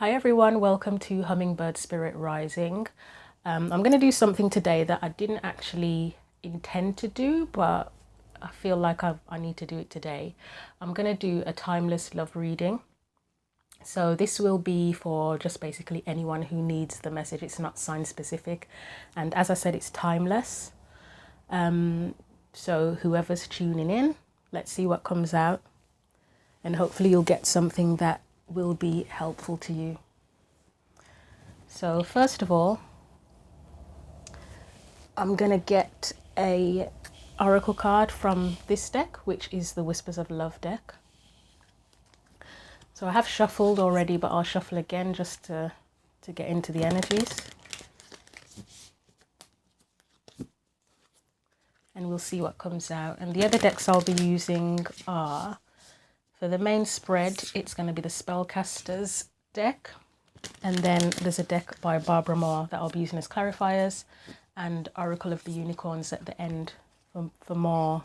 Hi everyone, welcome to Hummingbird Spirit Rising. I'm going to do something today that I didn't actually intend to do, but I feel like I need to do it today. I'm going to do a timeless love reading. So this will be for just basically anyone who needs the message. It's not sign specific. And as I said, it's timeless. So whoever's tuning in, let's see what comes out. And hopefully you'll get something that will be helpful to you. So first of all, I'm going to get a oracle card from this deck, which is the Whispers of Love deck. So I have shuffled already, but I'll shuffle again just to get into the energies. And we'll see what comes out. And the other decks I'll be using are, for the main spread, it's going to be the Spellcasters deck. And then there's a deck by Barbara Moore that I'll be using as clarifiers, and Oracle of the Unicorns at the end for more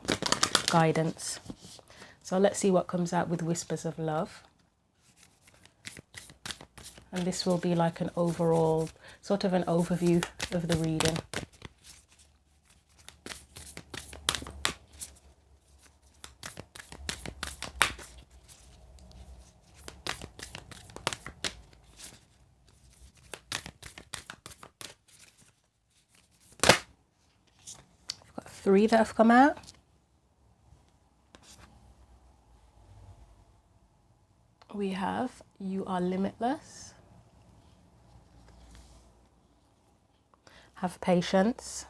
guidance. So let's see what comes out with Whispers of Love. And this will be like an overall, sort of an overview of the reading. Three that have come out. We have You Are Limitless. Have patience.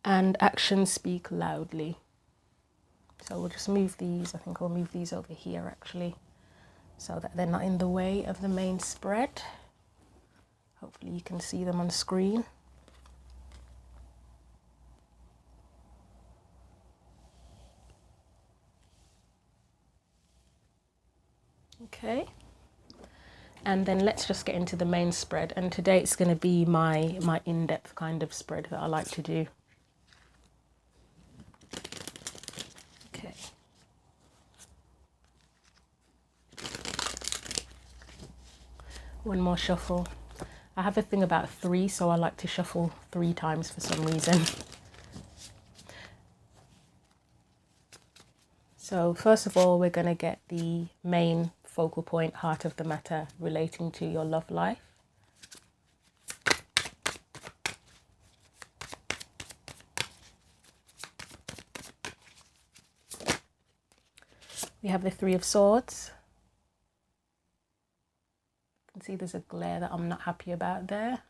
And actions speak loudly. So we'll just move these. I think I'll move these over here actually, so that they're not in the way of the main spread. Hopefully you can see them on screen. Okay. And then let's just get into the main spread. And today it's going to be my in-depth kind of spread that I like to do. Okay. One more shuffle. I have a thing about three, so I like to shuffle 3 times for some reason. So first of all, we're going to get the main focal point, heart of the matter, relating to your love life. We have the Three of Swords. You can see there's a glare that I'm not happy about there.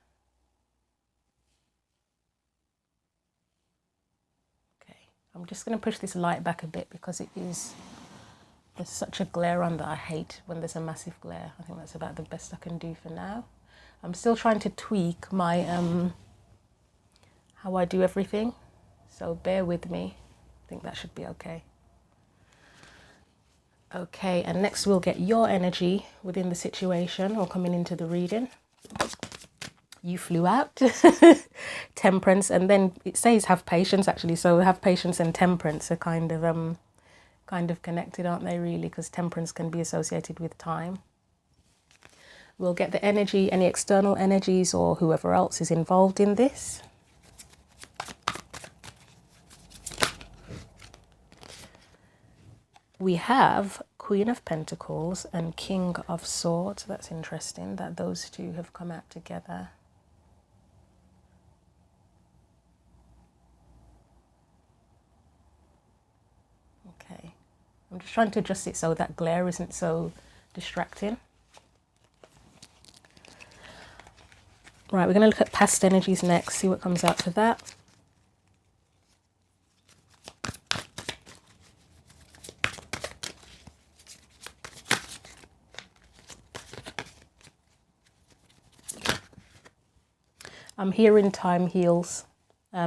Okay, I'm just going to push this light back a bit because there's such a glare on that I hate when there's a massive glare. I think that's about the best I can do for now. I'm still trying to tweak my how I do everything, so bear with me. I think that should be okay. Okay, and next we'll get your energy within the situation or coming into the reading. You flew out. Temperance, and then it says have patience actually, so have patience and temperance are kind of connected, aren't they, really? Because temperance can be associated with time. We'll get the energy, any external energies or whoever else is involved in this. We have Queen of Pentacles and King of Swords. That's interesting that those two have come out together. Okay. I'm just trying to adjust it so that glare isn't so distracting. Right, we're going to look at past energies next, see what comes out for that. I'm hearing time heals. I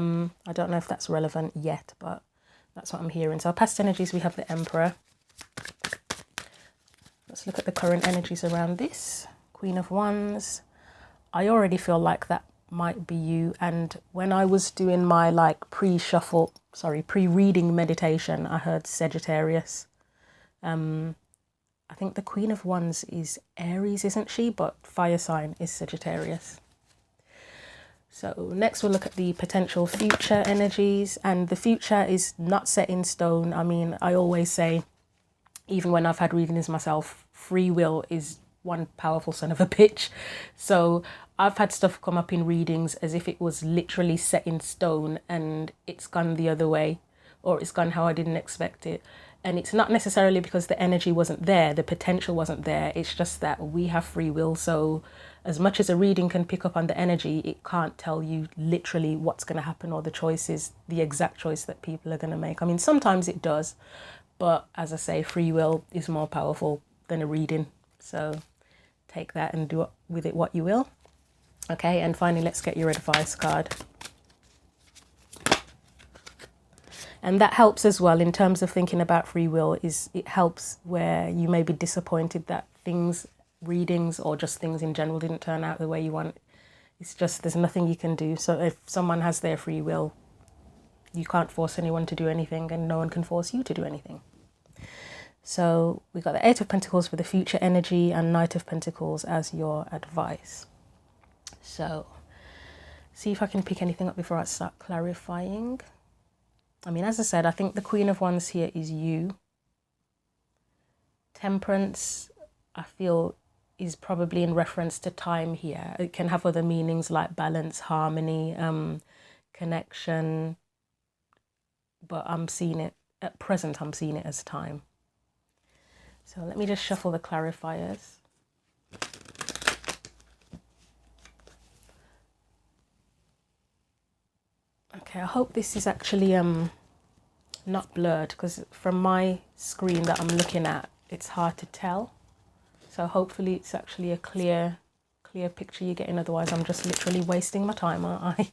don't know if that's relevant yet, but that's what I'm hearing. So past energies, we have the Emperor. Let's look at the current energies around this. Queen of Wands. I already feel like that might be you. And when I was doing my pre-reading meditation, I heard Sagittarius. I think the Queen of Wands is Aries, isn't she? But fire sign is Sagittarius. So next we'll look at the potential future energies, and the future is not set in stone. I mean, I always say, even when I've had readings myself, free will is one powerful son of a bitch. So I've had stuff come up in readings as if it was literally set in stone and it's gone the other way, or it's gone how I didn't expect it. And it's not necessarily because the energy wasn't there, the potential wasn't there. It's just that we have free will. So as much as a reading can pick up on the energy, it can't tell you literally what's going to happen or the choices, the exact choice that people are going to make. I mean, sometimes it does, but as I say, free will is more powerful than a reading. So take that and do with it what you will. Okay, and finally, let's get your advice card. And that helps as well in terms of thinking about free will. Is it helps where you may be disappointed that things, readings or just things in general didn't turn out the way you want. It's just there's nothing you can do. So if someone has their free will, you can't force anyone to do anything, and no one can force you to do anything. So we got the Eight of Pentacles for the future energy and Knight of Pentacles as your advice. So see if I can pick anything up before I start clarifying. I mean, as I said, I think the Queen of Wands here is you. Temperance, I feel, is probably in reference to time here. It can have other meanings like balance, harmony, connection. But I'm seeing it, at present, I'm seeing it as time. So let me just shuffle the clarifiers. Okay, I hope this is actually not blurred, because from my screen that I'm looking at, it's hard to tell. So hopefully it's actually a clear picture you're getting. Otherwise, I'm just literally wasting my time, aren't I?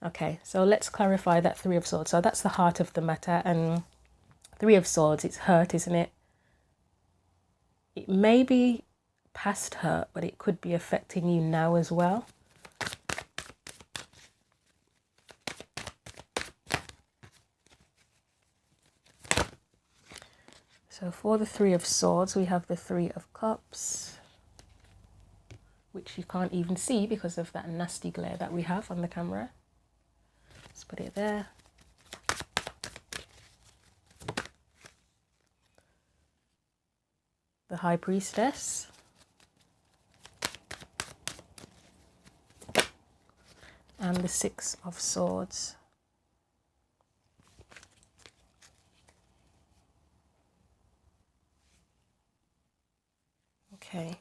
Okay, so let's clarify that Three of Swords. So that's the heart of the matter. And Three of Swords, it's hurt, isn't it? It may be past hurt, but it could be affecting you now as well. So for the Three of Swords, we have the Three of Cups, which you can't even see because of that nasty glare that we have on the camera. Let's put it there. The High Priestess. And the Six of Swords. Okay.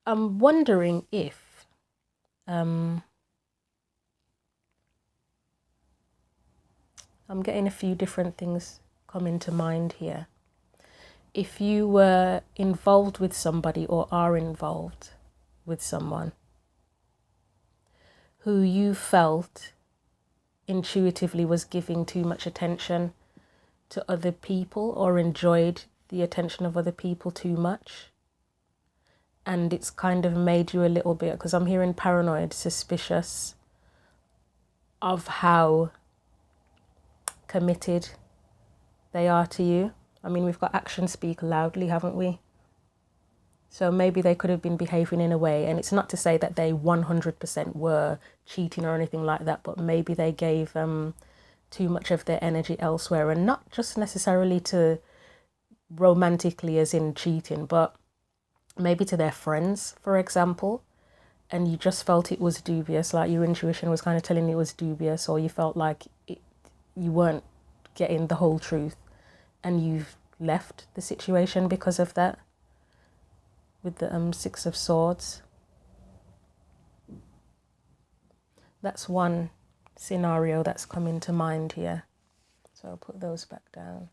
I'm wondering if I'm getting a few different things coming to mind here. If you were involved with somebody or are involved with someone who you felt intuitively was giving too much attention to other people or enjoyed the attention of other people too much, and it's kind of made you a little bit, because I'm hearing paranoid, suspicious of how committed they are to you. I mean, we've got actions speak loudly, haven't we? So maybe they could have been behaving in a way, and it's not to say that they 100% were cheating or anything like that, but maybe they gave too much of their energy elsewhere, and not just necessarily to romantically as in cheating, but maybe to their friends, for example, and you just felt it was dubious, like your intuition was kind of telling you it was dubious, or you felt like you weren't getting the whole truth, and you've left the situation because of that, with the Six of Swords. That's one scenario that's coming to mind here. So I'll put those back down.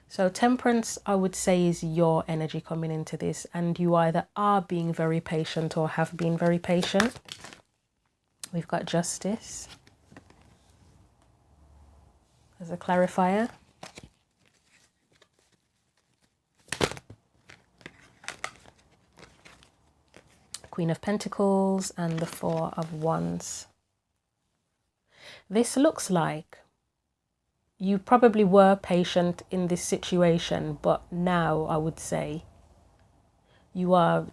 So Temperance, I would say, is your energy coming into this, and you either are being very patient or have been very patient. We've got Justice as a clarifier. Queen of Pentacles and the Four of Wands. This looks like you probably were patient in this situation, but now I would say you are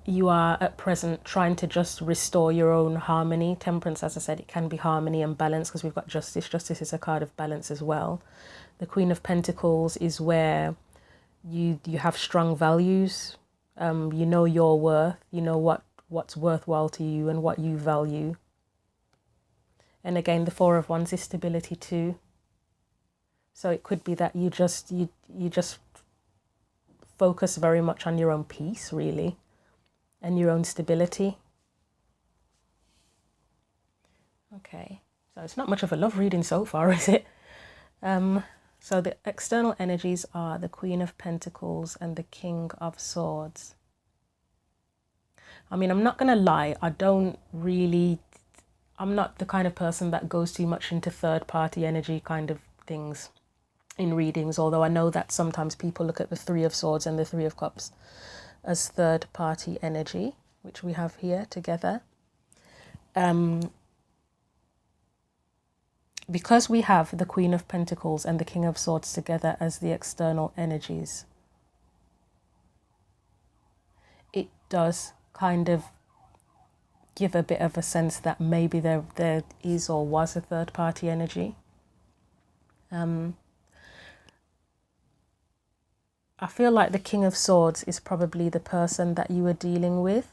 at present trying to just restore your own harmony. Temperance, as I said, it can be harmony and balance because we've got Justice. Justice is a card of balance as well. The Queen of Pentacles is where you have strong values. You know your worth. You know what's worthwhile to you and what you value. And again, the Four of Wands is stability too. So it could be that you just focus very much on your own peace, really, and your own stability. Okay, so it's not much of a love reading so far, is it? So the external energies are the Queen of Pentacles and the King of Swords. I mean, I'm not going to lie, I'm not the kind of person that goes too much into third-party energy kind of things in readings, although I know that sometimes people look at the Three of Swords and the Three of Cups as third-party energy, which we have here together. Because we have the Queen of Pentacles and the King of Swords together as the external energies, it does kind of give a bit of a sense that maybe there is or was a third-party energy. I feel like the King of Swords is probably the person that you were dealing with.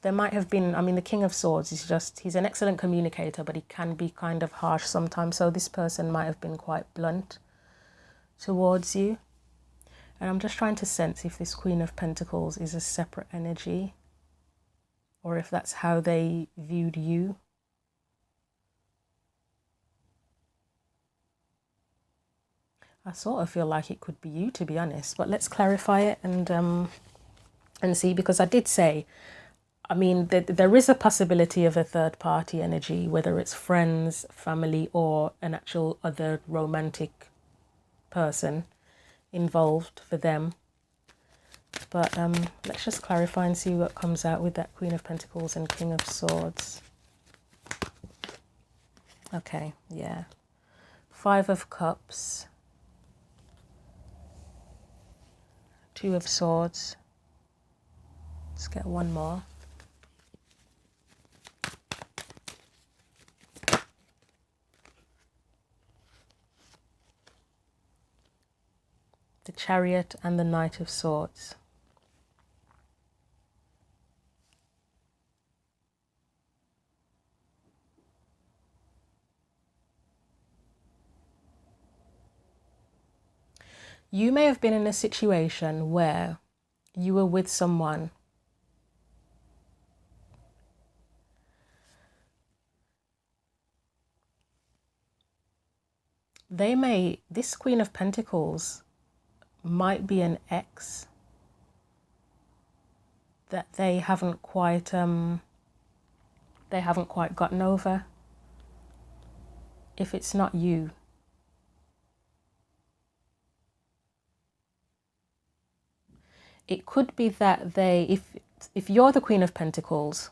There might have been, I mean, the King of Swords is he's an excellent communicator, but he can be kind of harsh sometimes. So this person might have been quite blunt towards you. And I'm just trying to sense if this Queen of Pentacles is a separate energy or if that's how they viewed you. I sort of feel like it could be you, to be honest, but let's clarify it and see, because I did say, I mean, there is a possibility of a third party energy, whether it's friends, family, or an actual other romantic person involved for them. But let's just clarify and see what comes out with that Queen of Pentacles and King of Swords. Okay, yeah. Five of Cups. Two of Swords. Let's get one more. The Chariot and the Knight of Swords. You may have been in a situation where you were with someone this Queen of Pentacles might be an ex that they haven't quite gotten over. If it's not you, it could be that if you're the Queen of Pentacles,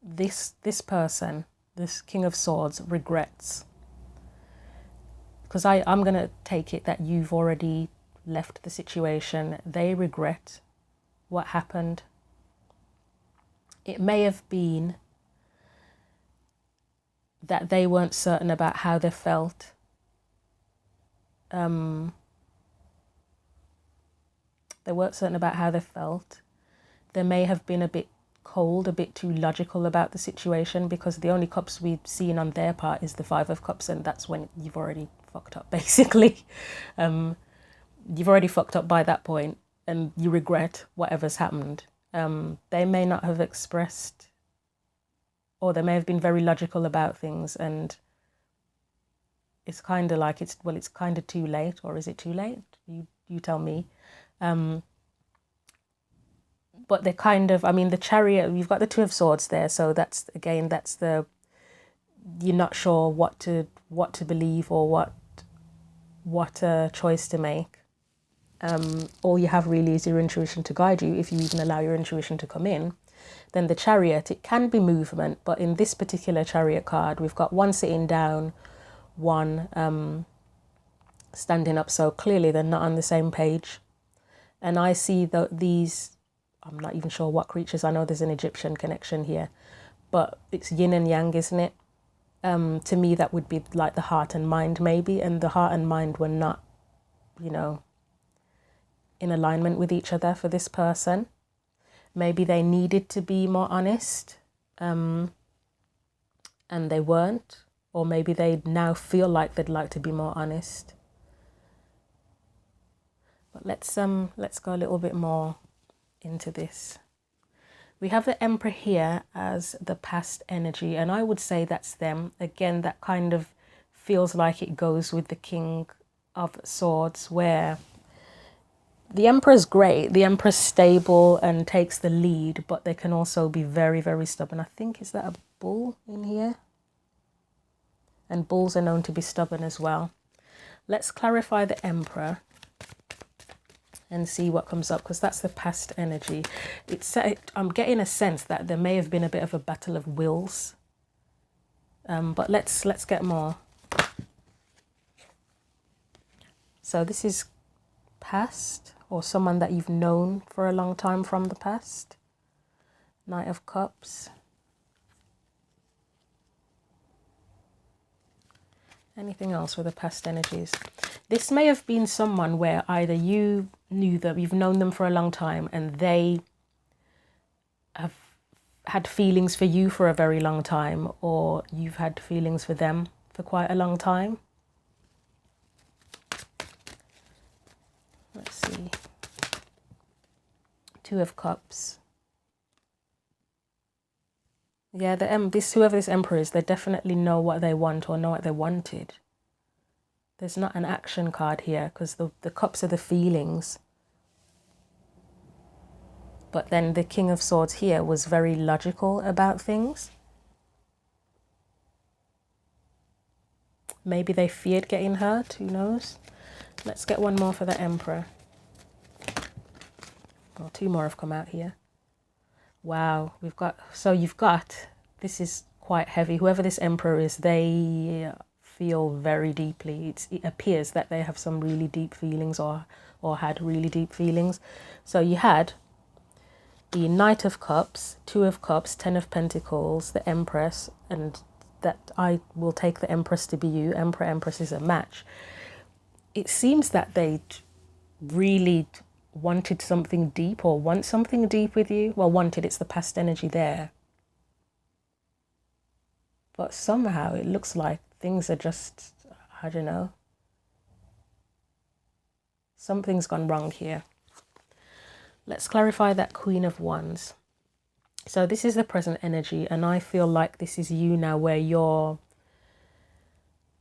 this person, this King of Swords, regrets. Because I'm going to take it that you've already left the situation. They regret what happened. It may have been that they weren't certain about how they felt. They weren't certain about how they felt. They may have been a bit cold, a bit too logical about the situation, because the only cups we've seen on their part is the Five of Cups, and that's when you've already fucked up, basically. You've already fucked up by that point, and you regret whatever's happened. They may not have expressed, or they may have been very logical about things, and it's kind of like it's kind of too late, or is it too late? You tell me. But they're kind of, I mean, the Chariot, you've got the Two of Swords there, so that's again, that's the, you're not sure what to believe, or what choice to make. All you have really is your intuition to guide you, if you even allow your intuition to come in. Then the Chariot, it can be movement, but in this particular Chariot card, we've got one sitting down, one standing up, so clearly they're not on the same page. And I see these, I'm not even sure what creatures, I know there's an Egyptian connection here, but it's yin and yang, isn't it? To me, that would be like the heart and mind, maybe, and the heart and mind were not, you know, in alignment with each other for this person. Maybe they needed to be more honest, and they weren't, or maybe they now feel like they'd like to be more honest. But let's go a little bit more into this. We have the Emperor here as the past energy, and I would say that's them. Again, that kind of feels like it goes with the King of Swords, where the Emperor's great, the Emperor's stable and takes the lead, but they can also be very, very stubborn. I think, is that a bull in here? And bulls are known to be stubborn as well. Let's clarify the Emperor and see what comes up, because that's the past energy. I'm getting a sense that there may have been a bit of a battle of wills, but let's get more. So this is past, or someone that you've known for a long time from the past. Knight of Cups. Anything else with the past energies? This may have been someone where either you knew them, you've known them for a long time, and they have had feelings for you for a very long time, or you've had feelings for them for quite a long time. Let's see. Two of Cups. Yeah, whoever this Emperor is, they definitely know what they want, or know what they wanted. There's not an action card here, because the cups are the feelings. But then the King of Swords here was very logical about things. Maybe they feared getting hurt, who knows? Let's get one more for the Emperor. Well, two more have come out here. Wow, this is quite heavy. Whoever this Emperor is, they feel very deeply. It appears that they have some really deep feelings, or had really deep feelings. So you had the Knight of Cups, Two of Cups, Ten of Pentacles, the Empress, and that I will take the Empress to be you. Emperor, Empress is a match. It seems that they really wanted something deep, or want something deep with you. Well, wanted, it's the past energy there. But somehow it looks like things are just, I don't know. Something's gone wrong here. Let's clarify that Queen of Wands. So this is the present energy, and I feel like this is you now, where you're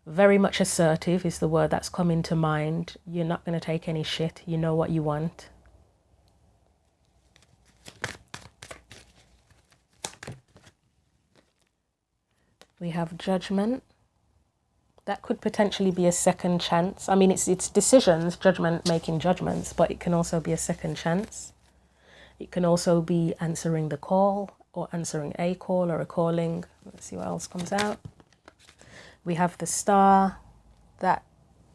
very much assertive is the word that's come into mind. You're not going to take any shit. You know what you want. We have Judgment. That could potentially be a second chance. I mean, it's decisions, judgment, making judgments, but it can also be a second chance. It can also be answering the call, or answering a call or a calling. Let's see what else comes out. We have the Star. That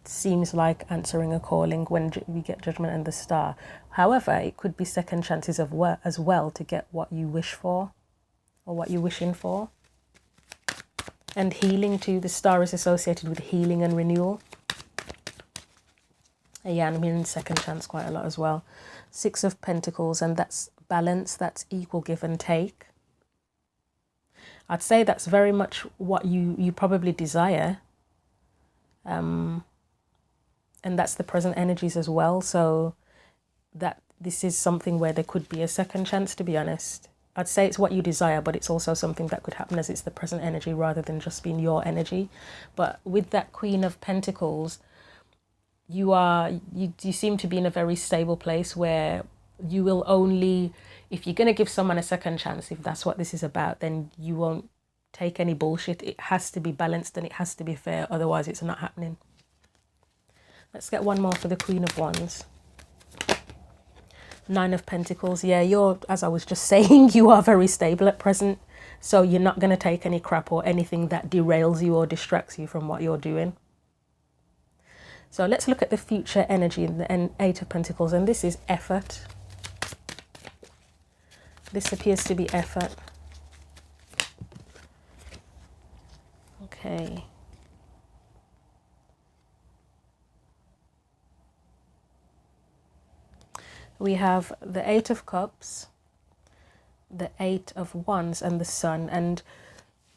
seems like answering a calling when we get Judgment and the Star. However, it could be second chances as well to get what you wish for, or what you're wishing for. And healing too. The Star is associated with healing and renewal. Yeah, I'm hearing second chance quite a lot as well. Six of Pentacles, and that's balance, that's equal give and take. I'd say that's very much what you probably desire. And that's the present energies as well. So that this is something where there could be a second chance, to be honest. I'd say it's what you desire, but it's also something that could happen as it's the present energy rather than just being your energy. But with that Queen of Pentacles, you seem to be in a very stable place where you will only, if you're going to give someone a second chance, if that's what this is about, then you won't take any bullshit. It has to be balanced and it has to be fair, otherwise it's not happening. Let's get one more for the Queen of Wands. Nine of Pentacles. Yeah, you're, as I was just saying, you are very stable at present, so you're not going to take any crap or anything that derails you or distracts you from what you're doing. So let's look at the future energy in the Eight of Pentacles, and this is effort. This appears to be effort. Okay. We have the Eight of Cups, the Eight of Wands, and the Sun. And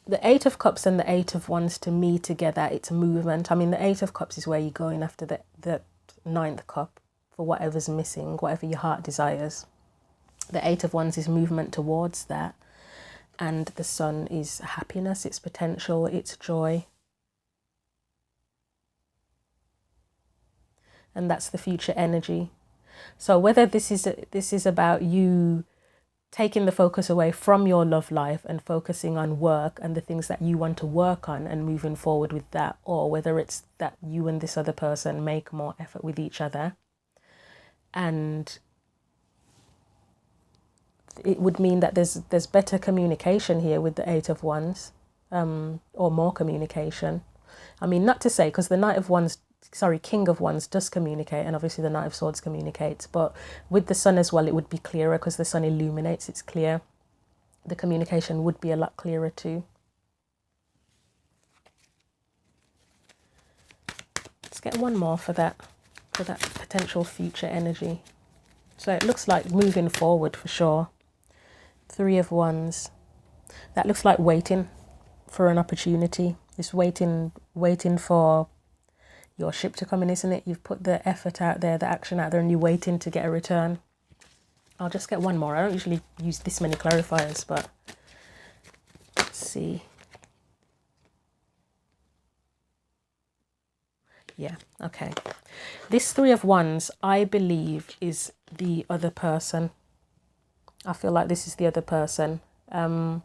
the Eight of Cups and the Eight of Wands, to me, together, it's movement. I mean, the Eight of Cups is where you're going after the ninth cup for whatever's missing, whatever your heart desires. The Eight of Wands is movement towards that. And the Sun is happiness, it's potential, it's joy. And that's the future energy. So whether this is about you taking the focus away from your love life and focusing on work and the things that you want to work on and moving forward with that, or whether it's that you and this other person make more effort with each other, and it would mean that there's better communication here with the Eight of Wands, or more communication. I mean, not to say, because the King of Wands does communicate, and obviously the Knight of Swords communicates, but with the Sun as well, it would be clearer because the Sun illuminates, it's clear. The communication would be a lot clearer too. Let's get one more for that potential future energy. So it looks like moving forward for sure. Three of Wands. That looks like waiting for an opportunity. It's waiting for your ship to come in, isn't it? You've put the effort out there, the action out there, and you're waiting to get a return. I'll just get one more. I don't usually use this many clarifiers, but let's see. Yeah, okay. This Three of Wands, I believe, is the other person. I feel like this is the other person. I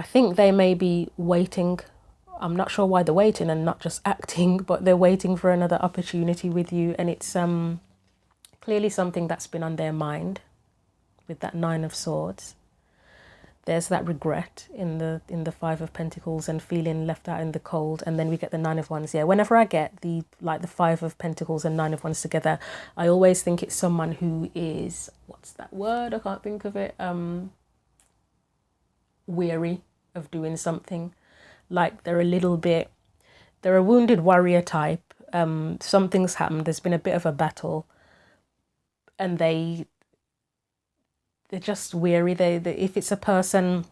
think they may be waiting. I'm not sure why they're waiting and not just acting, but they're waiting for another opportunity with you. And it's clearly something that's been on their mind with that Nine of Swords. There's that regret in the Five of Pentacles and feeling left out in the cold. And then we get the Nine of Wands. Yeah, whenever I get the Five of Pentacles and Nine of Wands together, I always think it's someone who is, what's that word? I can't think of it. Weary of doing something. Like they're a wounded warrior type. Something's happened. There's been a bit of a battle. And they're just weary. They if it's a person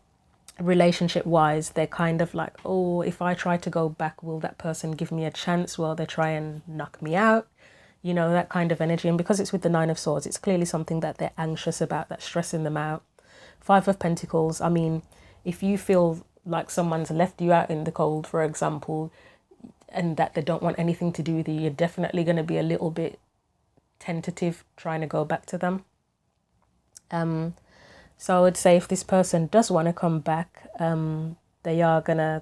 relationship wise, they're kind of like, oh, if I try to go back, will that person give me a chance? Will they try and knock me out? You know, that kind of energy. And because it's with the Nine of Swords, it's clearly something that they're anxious about, that's stressing them out. Five of Pentacles, I mean, if you feel like someone's left you out in the cold, for example, and that they don't want anything to do with you, you're definitely going to be a little bit tentative trying to go back to them. So I would say if this person does want to come back, they're gonna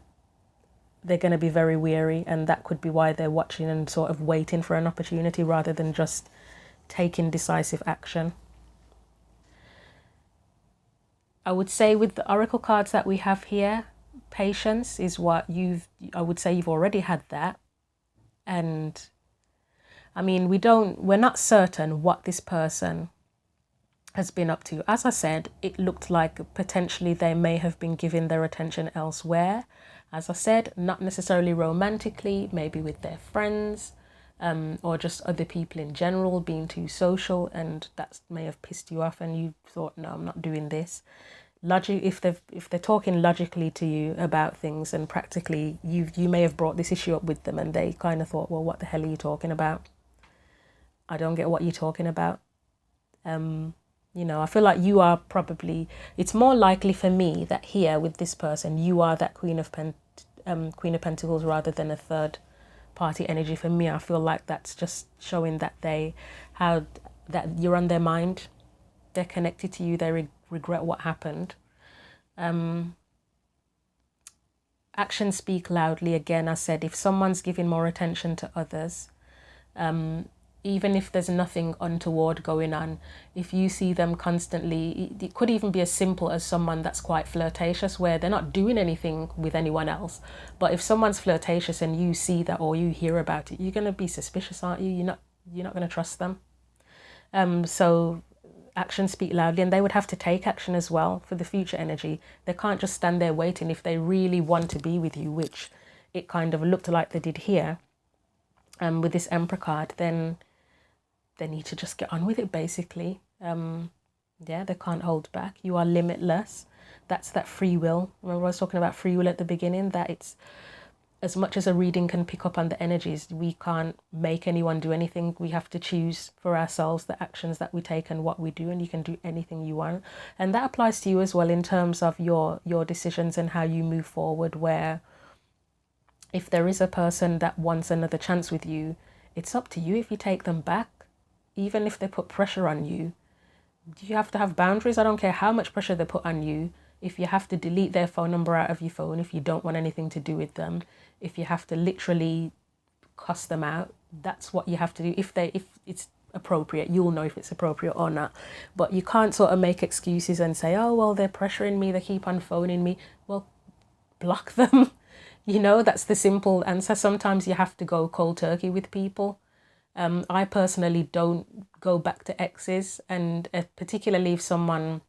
be very weary, and that could be why they're watching and sort of waiting for an opportunity rather than just taking decisive action. I would say with the oracle cards that we have here, patience is what I would say you've already had that. And I mean, we're not certain what this person has been up to. As I said, it looked like potentially they may have been giving their attention elsewhere. As I said, not necessarily romantically, maybe with their friends, or just other people in general, being too social, and that may have pissed you off and you thought, no, I'm not doing this. If they're talking logically to you about things, and practically you may have brought this issue up with them and they kind of thought, well, what the hell are you talking about? I don't get what you're talking about. You know, I feel like you are probably, it's more likely for me that here with this person, you are that Queen of Pentacles rather than a third party energy. For me, I feel like that's just showing that that you're on their mind. They're connected to you. They regret what happened. Actions speak loudly. Again, I said, if someone's giving more attention to others, even if there's nothing untoward going on, if you see them constantly, it could even be as simple as someone that's quite flirtatious, where they're not doing anything with anyone else. But if someone's flirtatious and you see that or you hear about it, you're going to be suspicious, aren't you? You're not going to trust them. So actions speak loudly, and they would have to take action as well for the future energy. They can't just stand there waiting. If they really want to be with you, which it kind of looked like they did here, with this Emperor card, then they need to just get on with it, basically. Yeah, they can't hold back. You are limitless. That's that free will. Remember I was talking about free will at the beginning, that it's, as much as a reading can pick up on the energies, we can't make anyone do anything. We have to choose for ourselves the actions that we take and what we do, and you can do anything you want. And that applies to you as well in terms of your decisions and how you move forward, where if there is a person that wants another chance with you, it's up to you if you take them back. Even if they put pressure on you, you have to have boundaries. I don't care how much pressure they put on you. If you have to delete their phone number out of your phone, if you don't want anything to do with them, if you have to literally cuss them out, that's what you have to do. If it's appropriate, you'll know if it's appropriate or not. But you can't sort of make excuses and say, oh, well, they're pressuring me, they keep on phoning me. Well, block them. You know, that's the simple answer. Sometimes you have to go cold turkey with people. I personally don't go back to exes, and particularly if someone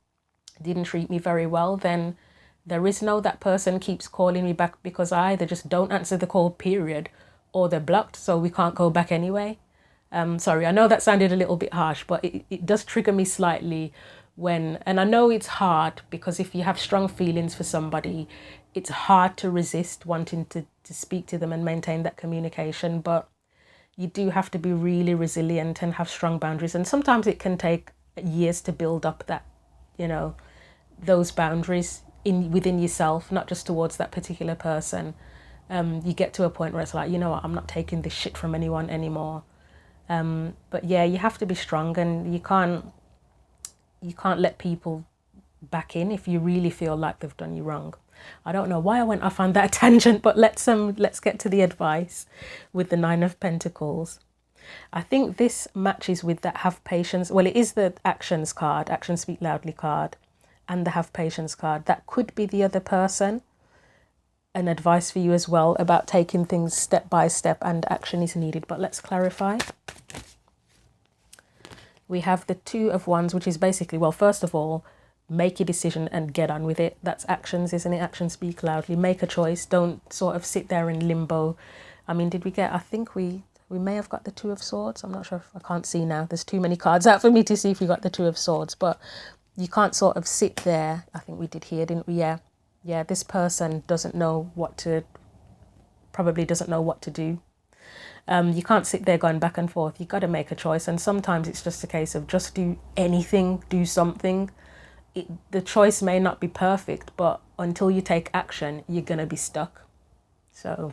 didn't treat me very well, then there is no that person keeps calling me back, because I either just don't answer the call, period, or they're blocked, so we can't go back anyway. Sorry, I know that sounded a little bit harsh, but it does trigger me slightly when, and I know it's hard, because if you have strong feelings for somebody, it's hard to resist wanting to speak to them and maintain that communication. But you do have to be really resilient and have strong boundaries. And sometimes it can take years to build up that, you know, those boundaries within yourself, not just towards that particular person. You get to a point where it's like, you know what, I'm not taking this shit from anyone anymore. But yeah, you have to be strong, and you can't let people back in if you really feel like they've done you wrong. I don't know why I went off on that tangent, but let's get to the advice with the Nine of Pentacles. I think this matches with that have patience. Well, it is the actions card, actions speak loudly card, and the have patience card. That could be the other person. An advice for you as well about taking things step by step, and action is needed. But let's clarify. We have the Two of Wands, which is basically, well, first of all, make a decision and get on with it. That's actions, isn't it? Actions speak loudly. Make a choice. Don't sort of sit there in limbo. I mean, did we get, I think we may have got the Two of Swords. I'm not sure if, I can't see now. There's too many cards out for me to see if we got the Two of Swords. But you can't sort of sit there. I think we did here, didn't we? Yeah. Yeah, this person probably doesn't know what to do. You can't sit there going back and forth. You've got to make a choice. And sometimes it's just a case of just do anything, do something. The choice may not be perfect, but until you take action, you're going to be stuck. So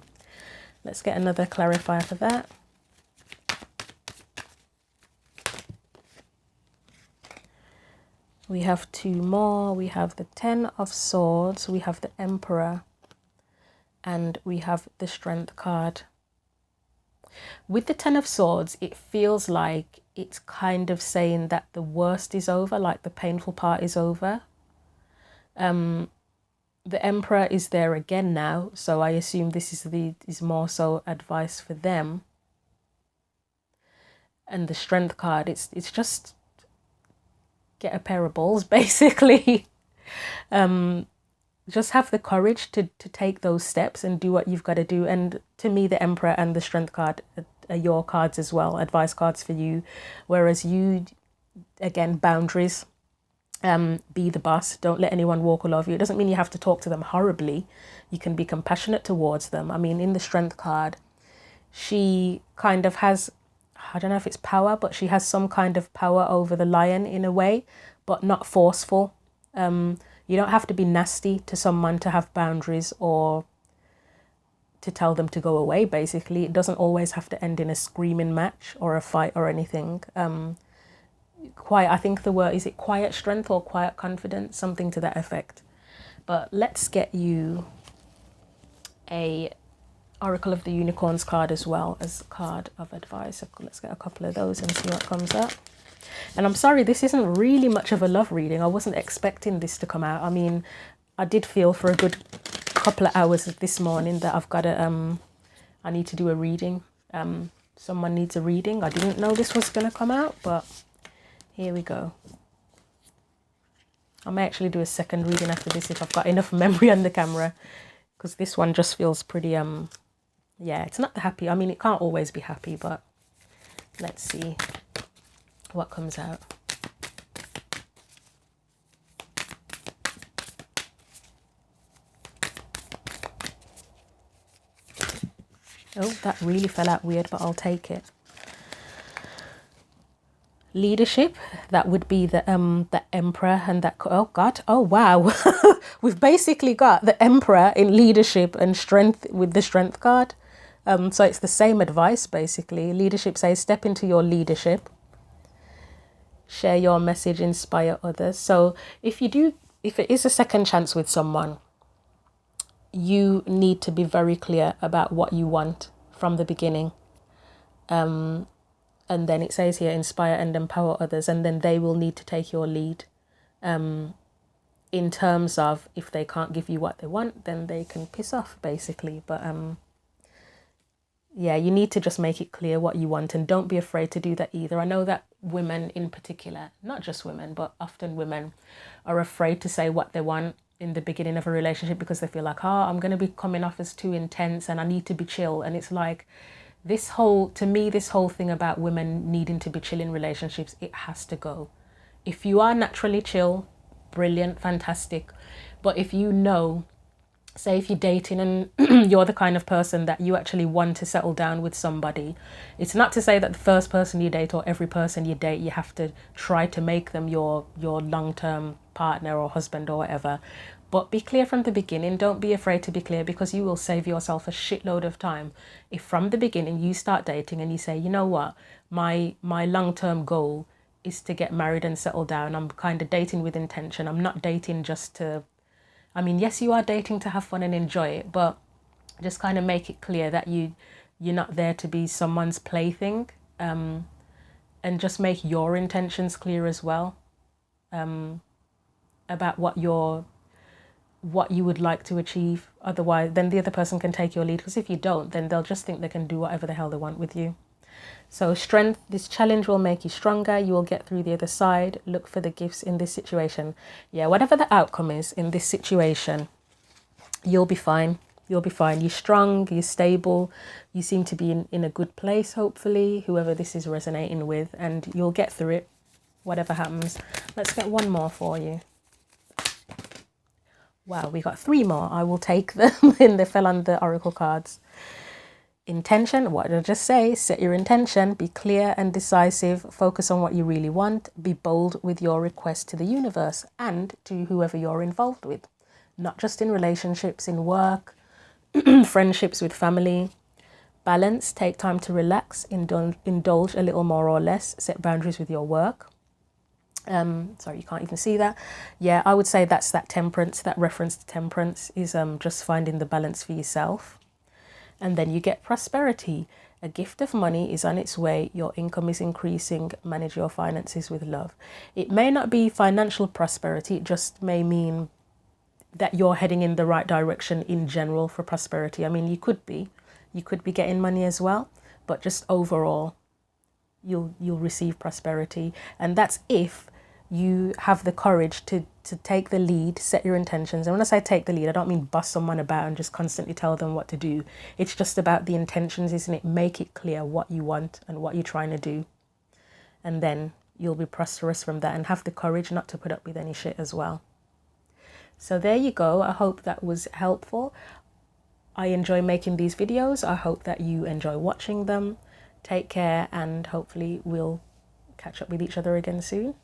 let's get another clarifier for that. We have two more. We have the Ten of Swords, we have the Emperor, and we have the Strength card. With the Ten of Swords, it feels like it's kind of saying that the worst is over, like the painful part is over. The Emperor is there again now, so I assume this is more so advice for them. And the Strength card, it's just get a pair of balls, basically. Just have the courage to take those steps and do what you've got to do. And to me, the Emperor and the Strength card are your cards as well, advice cards for you. Whereas you, again, boundaries. Be the boss. Don't let anyone walk all over you. It doesn't mean you have to talk to them horribly. You can be compassionate towards them. I mean, in the Strength card, she kind of has, I don't know if it's power, but she has some kind of power over the lion in a way. but not forceful. You don't have to be nasty to someone to have boundaries or to tell them to go away, basically. It doesn't always have to end in a screaming match or a fight or anything. I think the word, is it quiet strength or quiet confidence? Something to that effect. But let's get you a Oracle of the Unicorns card as well as a card of advice. So let's get a couple of those and see what comes up. And I'm sorry, this isn't really much of a love reading. I wasn't expecting this to come out. I mean, I did feel for a good couple of hours this morning that I've got to, I need to do a reading. Someone needs a reading. I didn't know this was going to come out, but here we go. I may actually do a second reading after this if I've got enough memory on the camera, because this one just feels pretty, yeah, it's not happy. I mean, it can't always be happy, but let's see what comes out. Oh, that really fell out weird, but I'll take it. Leadership, that would be the Emperor, and that, oh God, oh wow. We've basically got the Emperor in leadership and strength with the Strength card. So it's the same advice, basically. Leadership says, step into your leadership. Share your message, inspire others. So if it is a second chance with someone, you need to be very clear about what you want from the beginning. And then it says here, inspire and empower others. And then they will need to take your lead. In terms of, if they can't give you what they want, then they can piss off, basically. But yeah, you need to just make it clear what you want, and don't be afraid to do that either. I know that women in particular, not just women, but often women are afraid to say what they want in the beginning of a relationship because they feel like, I'm going to be coming off as too intense and I need to be chill. And it's like, this whole thing about women needing to be chill in relationships, it has to go. If you are naturally chill, brilliant, fantastic. But if you know, say if you're dating and you're the kind of person that you actually want to settle down with somebody, it's not to say that the first person you date or every person you date, you have to try to make them your long-term partner or husband or whatever. But be clear from the beginning. Don't be afraid to be clear, because you will save yourself a shitload of time if from the beginning you start dating and you say, you know what, my long-term goal is to get married and settle down. I'm kind of dating with intention. I'm not dating just to, I mean, yes, you are dating to have fun and enjoy it, but just kind of make it clear that you're not there to be someone's plaything, and just make your intentions clear as well, about what you would like to achieve. Otherwise, then the other person can take your lead, because if you don't, then they'll just think they can do whatever the hell they want with you. So strength, this challenge will make you stronger. You will get through the other side. Look for the gifts in this situation. Yeah, whatever the outcome is in this situation, you'll be fine. You'll be fine. You're strong, you're stable. You seem to be in a good place, hopefully, whoever this is resonating with, and you'll get through it, whatever happens. Let's get one more for you. Wow, we got 3 more. I will take them. And they fell on the oracle cards. Intention, what did I just say? Set your intention, be clear and decisive, focus on what you really want, be bold with your request to the universe and to whoever you're involved with, not just in relationships, in work, friendships with family. Balance, take time to relax, indulge a little more or less, set boundaries with your work. Sorry, you can't even see that. Yeah, I would say that's that temperance, that reference to temperance is just finding the balance for yourself. And then you get prosperity. A gift of money is on its way. Your income is increasing. Manage your finances with love. It may not be financial prosperity. It just may mean that you're heading in the right direction in general for prosperity. I mean, you could be getting money as well, but just overall, you'll receive prosperity. And that's if you have the courage to take the lead, set your intentions. And when I say take the lead, I don't mean bust someone about and just constantly tell them what to do. It's just about the intentions, isn't it? Make it clear what you want and what you're trying to do. And then you'll be prosperous from that, and have the courage not to put up with any shit as well. So there you go. I hope that was helpful. I enjoy making these videos. I hope that you enjoy watching them. Take care, and hopefully we'll catch up with each other again soon.